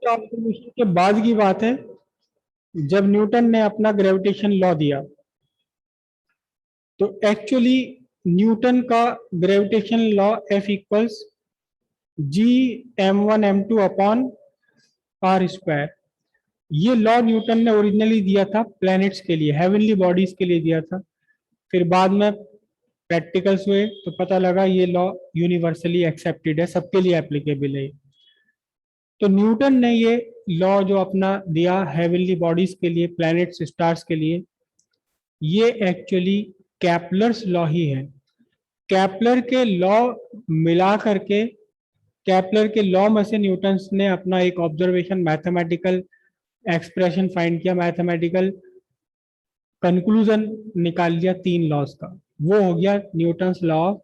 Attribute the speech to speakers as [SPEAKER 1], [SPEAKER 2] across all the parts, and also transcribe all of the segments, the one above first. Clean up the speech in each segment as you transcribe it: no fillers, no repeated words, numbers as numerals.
[SPEAKER 1] Observation के बाद की बात है, जब न्यूटन ने अपना ग्रेविटेशन लॉ दिया, तो एक्चुअली न्यूटन का gravitation law F equals G m1 m2 upon R square, ये लॉ न्यूटन ने ओरिजिनली दिया था प्लैनेट्स के लिए, हेवनली बॉडीज के लिए दिया था। फिर बाद में प्रैक्टिकल्स हुए तो पता लगा ये लॉ यूनिवर्सली एक्सेप्टेड है, सबके लिए एप्लीकेबल है। तो न्यूटन ने ये लॉ जो अपना दिया हेवनली बॉडीज के लिए, प्लैनेट्स स्टार्स के लिए, ये एक्चुअली कैपलर्स लॉ ही है। कैपलर के लॉ मिला करके, कैपलर के लॉ में से न्यूटन ने अपना एक ऑब्जर्वेशन, मैथमेटिकल एक्सप्रेशन फाइंड किया, मैथमेटिकल कंक्लूजन निकाल लिया तीन लॉज का, वो हो गया न्यूटन्स लॉ ऑफ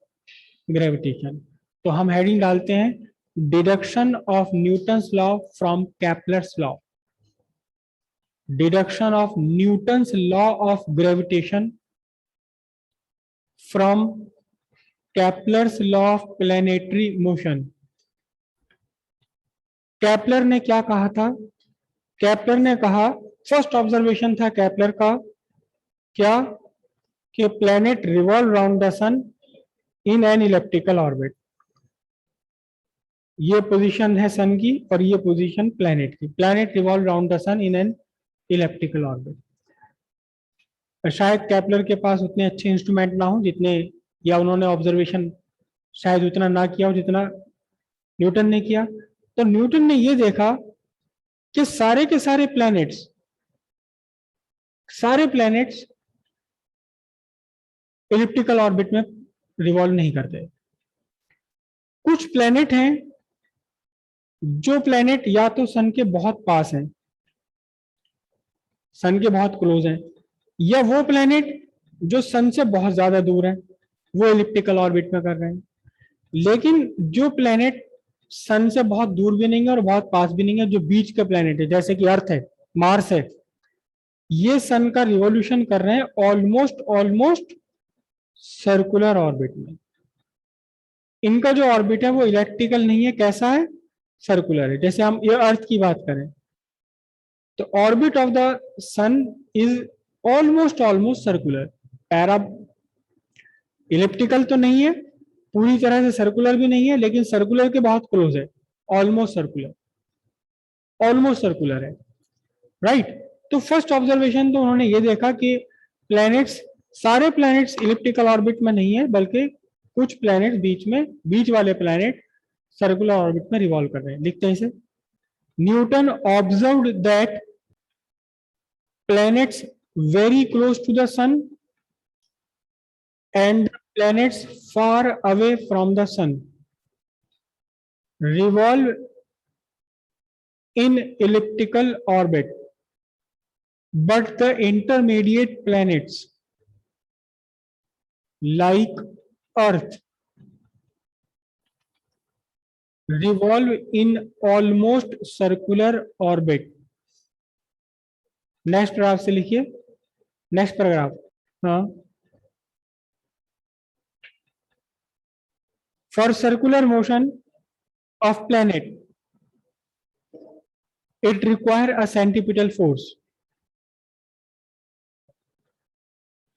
[SPEAKER 1] ग्रेविटेशन। तो हम हेडिंग डालते हैं deduction of Newton's law from Kepler's law, deduction of Newton's law of gravitation from Kepler's law of planetary motion. कैपलर ने क्या कहा था? कैपलर ने कहा, फर्स्ट ऑब्जर्वेशन था कैपलर का क्या, कि planet revolve round the sun in an elliptical orbit. ये पोजीशन है सन की और ये पोजीशन प्लैनेट की, planet revolve round the sun in an elliptical orbit. शायद कैपलर के पास उतने अच्छे इंस्ट्रूमेंट ना हो जितने, या उन्होंने ऑब्जर्वेशन शायद उतना ना किया हो जितना न्यूटन ने किया। तो न्यूटन ने ये देखा कि सारे के सारे प्लैनेट्स इलिप्टिकल ऑर्बिट में रिवॉल्व नहीं करते। कुछ प्लैनेट हैं, जो प्लैनेट या तो सन के बहुत पास हैं, सन के बहुत क्लोज हैं, या वो प्लैनेट जो सन से बहुत ज्यादा दूर है, वो इलिप्टिकल ऑर्बिट में कर रहे हैं। लेकिन जो प्लैनेट सन से बहुत दूर भी नहीं है और बहुत पास भी नहीं है, जो बीच के प्लैनेट है, जैसे कि अर्थ है, मार्स है, ये सन का रिवॉल्यूशन कर रहे हैं ऑलमोस्ट सर्कुलर ऑर्बिट में। इनका जो ऑर्बिट है वो इलेक्ट्रिकल नहीं है, कैसा है? सर्कुलर है। जैसे हम ये अर्थ की बात करें तो orbit of the sun is almost circular, पैरा इलिप्टिकल तो नहीं है, पूरी तरह से सर्कुलर भी नहीं है, लेकिन सर्कुलर के बहुत क्लोज है, ऑलमोस्ट सर्कुलर है, राइट। तो फर्स्ट ऑब्जर्वेशन तो उन्होंने ये देखा कि प्लैनेट्स, सारे प्लैनेट्स इलिप्टिकल ऑर्बिट में नहीं है, बल्कि कुछ प्लैनेट्स बीच वाले प्लैनेट सर्कुलर ऑर्बिट में रिवॉल्व कर रहे हैं। लिखते हैं इसे, Newton observed that planets very close to the sun and planets far away from the sun revolve in elliptical orbit, but the intermediate planets like Earth revolve in almost circular orbit। Next paragraph से लिखिए, next paragraph. हाँ, for circular motion of planet it require a centripetal force.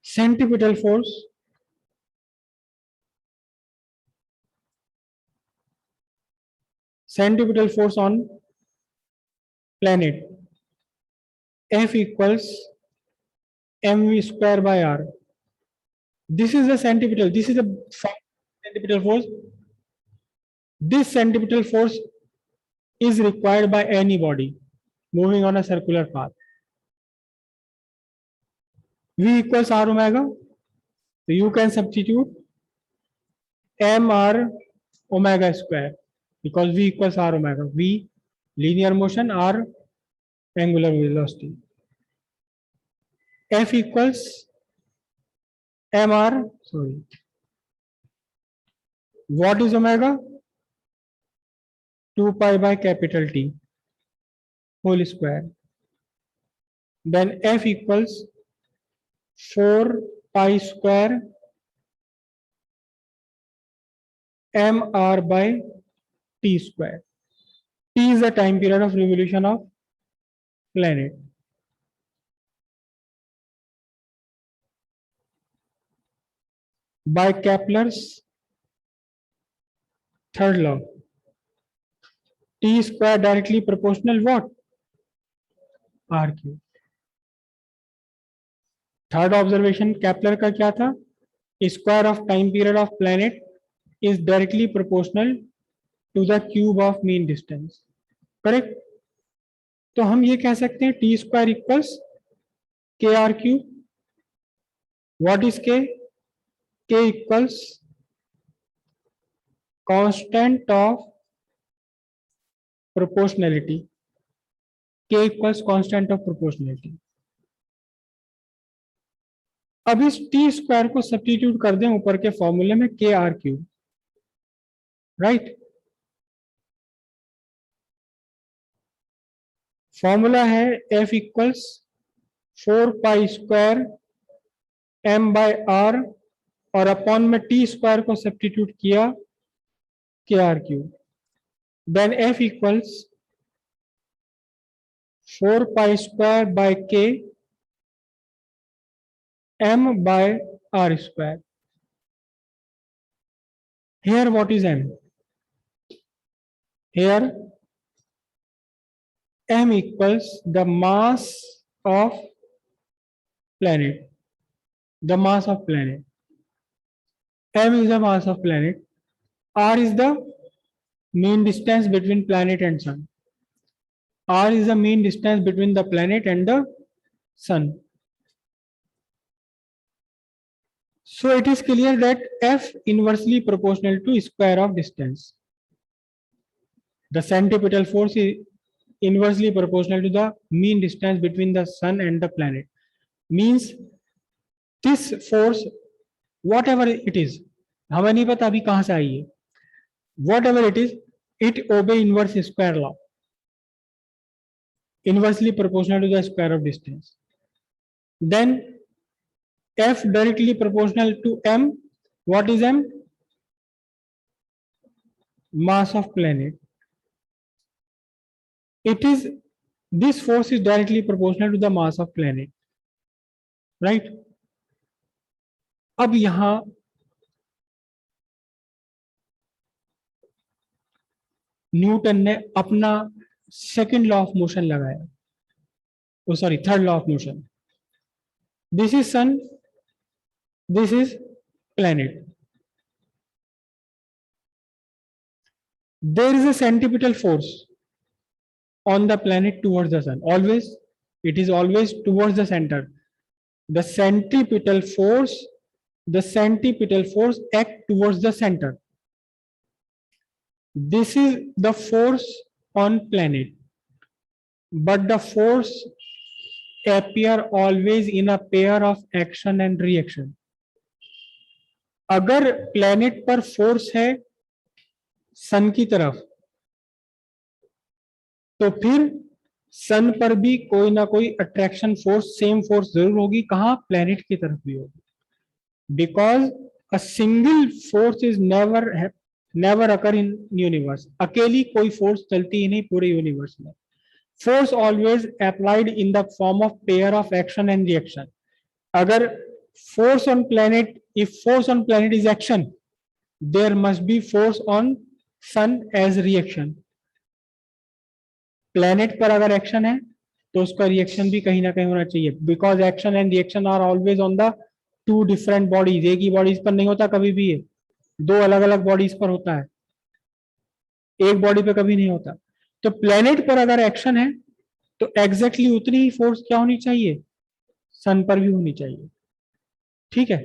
[SPEAKER 1] Centripetal force on planet F equals mv square by r. This is the centripetal. This is the centripetal force. This centripetal force is required by any body moving on a circular path. V equals r omega. So you can substitute mr omega square because V equals r omega. V linear motion, r angular velocity. F equals mr, sorry, what is omega? 2 pi by capital T whole square. Then F equals 4 pi square mr by T square. T is the time period of revolution of planet. By Kepler's third law, T square directly proportional what? R cube. Third observation Kepler का क्या था? Square of time period of planet is directly proportional to the cube of mean distance. Correct. तो हम ये कह सकते हैं T square equals K R cube. What is K equals constant of proportionality. K equals constant of proportionality. अब इस T square को substitute कर दें ऊपर के फॉर्मूले में K R cube. Right. Formula है F equals 4 pi square M by R और अपॉन में टी स्क्वायर को सब्स्टिट्यूट किया K R cube. Then F equals 4 pi square by K m by r square. Here what is m? Here m equals the mass of planet. The mass of planet. M is the mass of planet. R is the mean distance between planet and sun. R is the mean distance between the planet and the sun. So it is clear that f inversely proportional to square of distance. The centripetal force is inversely proportional to the mean distance between the sun and the planet. Means this force, whatever it is, हमें नहीं पता अभी कहां से आई है. Whatever it is, it obey inverse square law. Inversely proportional to the square of distance. Then f directly proportional to m. What is m? Mass of planet. It is, this force is directly proportional to the mass of planet. Right. अब यहां Newton ने अपना second law of motion लगाया. Oh sorry, third law of motion. This is sun, this is planet. There is a centripetal force on the planet towards the sun. Always, it is always towards the center. The centripetal force act towards the center. This is the force on planet, but the force appear always in a pair of action and reaction. अगर planet पर force है sun की तरफ, तो फिर सन पर भी कोई ना कोई अट्रैक्शन फोर्स, सेम फोर्स जरूर होगी. कहां? प्लेनेट की तरफ भी होगी. Because a single force is never occur in universe. अकेली कोई फोर्स चलती ही नहीं पूरे यूनिवर्स में. Force always applied in the form of pair of action and reaction. अगर force on planet, if force on planet is action, there must be force on sun as reaction. planet पर अगर action है तो उसका reaction भी कहीं ना कहीं होना चाहिए. because action and reaction are always on the two different bodies. एक ही bodies पर नहीं होता कभी भी, है दो अलग अलग bodies पर होता है, एक body पे कभी नहीं होता. तो planet पर अगर action है तो exactly उतनी ही force क्या होनी चाहिए? sun पर भी होनी चाहिए. ठीक है.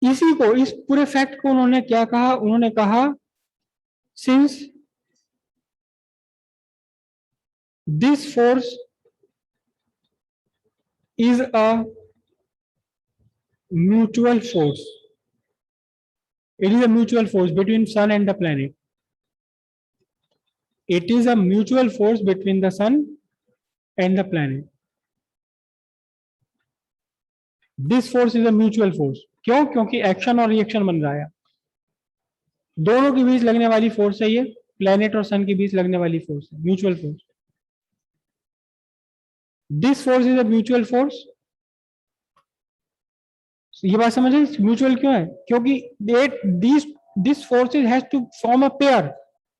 [SPEAKER 1] इसी को, इस पूरे फैक्ट को उन्होंने क्या कहा? उन्होंने कहा since this force is a mutual force, it is a mutual force between sun and the planet. It is a mutual force between the sun and the planet. This force is a mutual force. क्यों? क्योंकि action और reaction बन रहा है, दोनों के बीच लगने वाली फोर्स है ये प्लेनेट और सन के बीच लगने वाली फोर्स है, mutual force. This force is a mutual force. ये बात समझ रहे, म्यूचुअल क्यों है? क्योंकि this forces has to form a pair.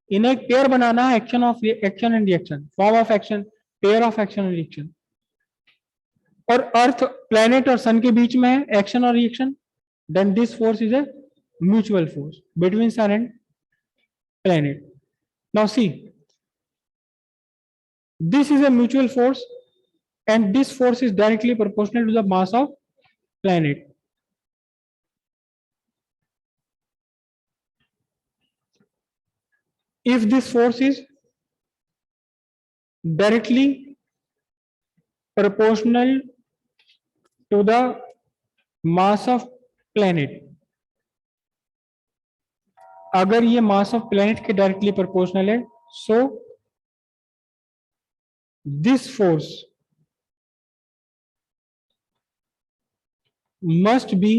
[SPEAKER 1] इन्हें एक पेयर बनाना है, action and reaction, form of action, pair of action and reaction. और अर्थ, प्लेनेट और सन के बीच में है एक्शन और reaction, then this force is a mutual force between sun and planet. Now see, this is a mutual force and this force is directly proportional to the mass of planet. If this force is directly proportional to the mass of planet, अगर ये mass of planet के directly proportional है, so this force must be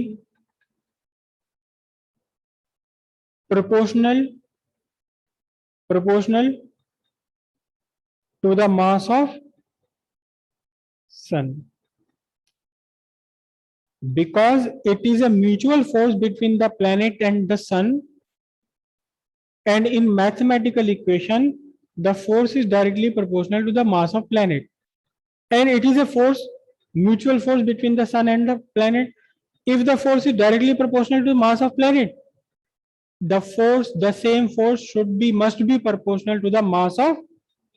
[SPEAKER 1] proportional to the mass of sun, because it is a mutual force between the planet and the sun, and in mathematical equation the force is directly proportional to the mass of planet, and it is a force, mutual force between the sun and the planet. If the force is directly proportional to the mass of planet, the same force must be proportional to the mass of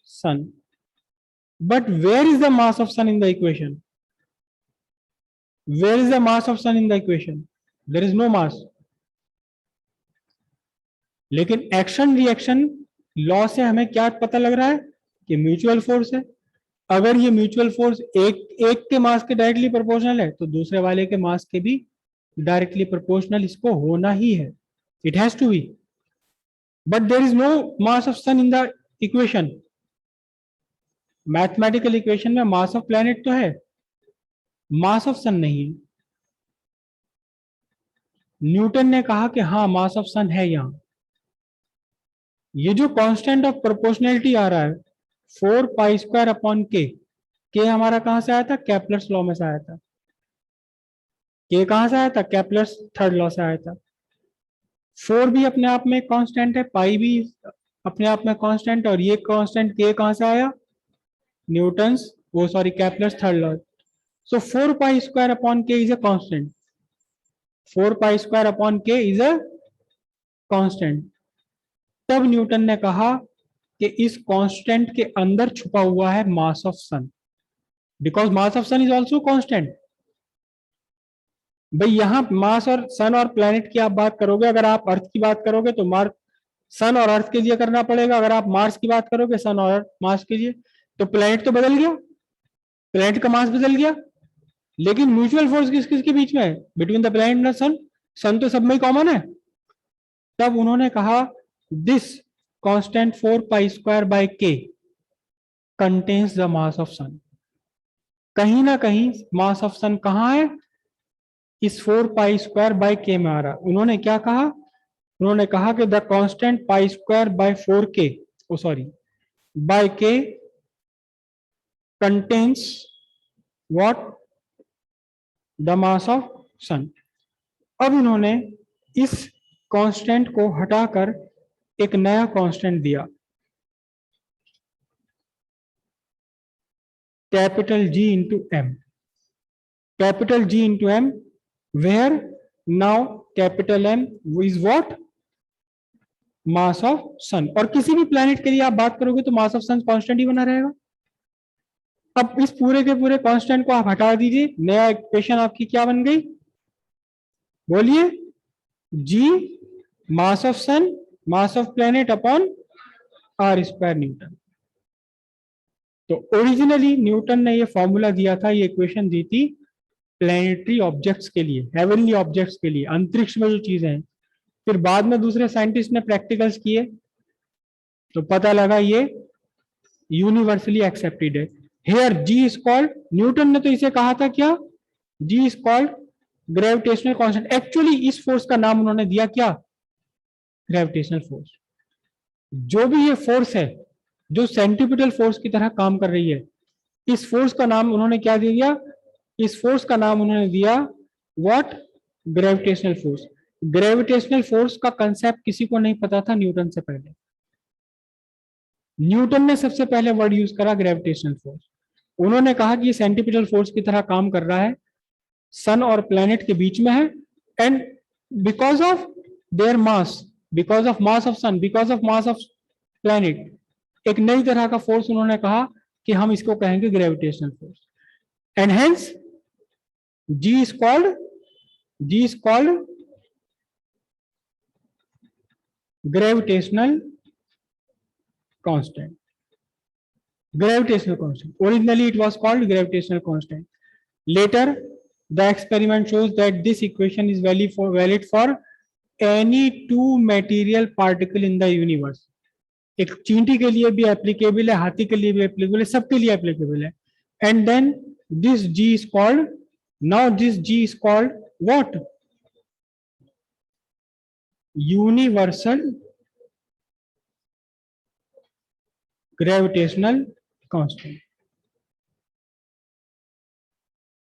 [SPEAKER 1] sun. But where is the mass of sun in the equation? Where is the mass of sun in the equation? There is no mass. लेकिन action reaction law से हमें क्या पता लग रहा है कि mutual force है। अगर ये म्यूचुअल फोर्स एक के मास के डायरेक्टली प्रोपोर्शनल है तो दूसरे वाले के मास के भी डायरेक्टली प्रोपोर्शनल इसको होना ही है, it has to be. But there is no mass of sun in the equation. Mathematical equation में मास ऑफ प्लैनेट तो है, मास ऑफ सन नहीं है। न्यूटन ने कहा कि हाँ मास ऑफ सन है यहां। ये जो कांस्टेंट ऑफ प्रोपोर्शनैलिटी आ रहा है 4 पाई स्क्वायर अपॉन के हमारा कहां से आया था? केपलर्स लॉ में से आया था। के कहां से आया था? केपलर्स थर्ड लॉ से आया था। 4 भी अपने आप में कांस्टेंट है, पाई भी अपने आप में कांस्टेंट, और ये कांस्टेंट के कहां से आया? Newton's Kepler's third law. So 4 pi square upon K is a constant. 4 pi square upon K is a constant. तब न्यूटन ने कहा कि इस कांस्टेंट के अंदर छुपा हुआ है mass of sun, because mass of sun is also constant. भाई यहां मास और सन और प्लैनेट की आप बात करोगे, अगर आप अर्थ की बात करोगे तो सन और अर्थ के लिए करना पड़ेगा। अगर आप मार्स की बात करोगे सन और मार्स के लिए, तो प्लैनेट तो बदल गया, प्लैनेट का मास बदल गया, लेकिन म्यूचुअल फोर्स किस किस के बीच में है? बिटवीन द प्लैनेट एंड सन। सन तो सब में कॉमन है। तब उन्होंने कहा this constant 4 pi square by K contains the mass of सन। कहीं ना कहीं मास ऑफ सन कहां है? इस 4 पाई स्क्वायर बाय के में आ रहा। उन्होंने क्या कहा? उन्होंने कहा कि the constant pi square by 4 K by K contains what? The mass of sun. अब इन्होंने इस कांस्टेंट को हटाकर एक नया कांस्टेंट दिया, capital G into M. Capital G into M, where now capital M is what? Mass of sun. और किसी भी प्लैनेट के लिए आप बात करोगे तो मास ऑफ सन कांस्टेंट ही बना रहेगा। अब इस पूरे के पूरे कांस्टेंट को आप हटा दीजिए, नया इक्वेशन आपकी क्या बन गई? बोलिए। G mass of sun, mass of planet upon R square Newton. तो ओरिजिनली न्यूटन ने ये फॉर्मूला दिया था, ये इक्वेशन दी थी प्लैनेटरी ऑब्जेक्ट्स के लिए, हेवनली ऑब्जेक्ट्स के लिए, अंतरिक्ष में जो चीजें हैं। फिर बाद में दूसरे साइंटिस्ट ने प्रैक्टिकल्स किए तो पता लगा ये यूनिवर्सली एक्सेप्टेड है। Here G is called, Newton ने तो इसे कहा था क्या? G is called gravitational constant. Actually इस फोर्स का नाम उन्होंने दिया क्या? Gravitational force. जो भी ये फोर्स है जो सेंट्रीपिटल फोर्स की तरह काम कर रही है, इस फोर्स का नाम उन्होंने क्या दे दिया? इस फोर्स का नाम उन्होंने दिया what? Gravitational force. Gravitational force का कंसेप्ट किसी को नहीं पता था न्यूटन से पहले। न्यूटन ने सबसे पहले वर्ड यूज करा ग्रेविटेशनल फोर्स। उन्होंने कहा कि ये सेंट्रीपिटल फोर्स की तरह काम कर रहा है, सन और प्लेनेट के बीच में है, and because of their mass, because of mass of sun, because of mass of planet, एक नई तरह का फोर्स उन्होंने कहा कि हम इसको कहेंगे gravitational force. And hence G is called gravitational constant. Gravitational constant. Originally it was called gravitational constant. Later the experiment shows that this equation is valid for any two material particle in the universe. एक चींटी के लिए भी applicable है, हाथी के लिए भी एप्लीकेबल है, सबके लिए एप्लीकेबल है. And then this G is called, now this G is called what? Universal gravitational constant.